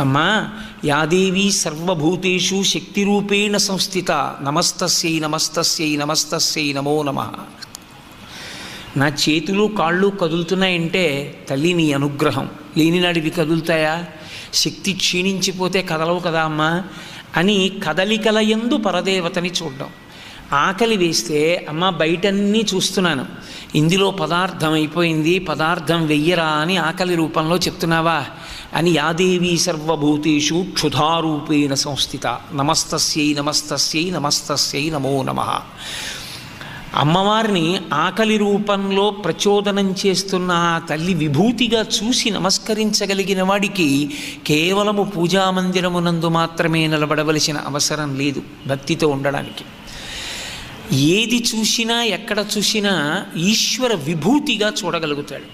అమ్మా, యాదేవీ సర్వభూతేషు శక్తిరూపేణ సంస్థిత నమస్తస్యై నమస్తస్యై నమస్తస్యై నమో నమః. నా చేతులు కాళ్ళు కదులుతున్నాయంటే తల్లి నీ అనుగ్రహం, లేనినాడివి కదులుతాయా? శక్తి క్షీణించిపోతే కదలవు కదా అమ్మా అని కదలికల యందు పరదేవతని చూడడం. ఆకలి వేస్తే అమ్మ బయటన్నీ చూస్తున్నాను, ఇందులో పదార్థం అయిపోయింది, పదార్థం వెయ్యరా అని ఆకలి రూపంలో చెప్తున్నావా అని యాదేవీ సర్వభూతేషు క్షుధారూపేణ సంస్థిత నమస్తస్యై నమస్తస్యై నమస్తస్యై నమో నమః. అమ్మవారిని ఆకలి రూపంలో ప్రచోదనం చేస్తున్న ఆ తల్లి విభూతిగా చూసి నమస్కరించగలిగిన వాడికి కేవలము పూజామందిరమునందు మాత్రమే నిలబడవలసిన అవసరం లేదు భక్తితో ఉండడానికి. ఏది చూసినా ఎక్కడ చూసినా ఈశ్వర విభూతిగా చూడగలుగుతాడు.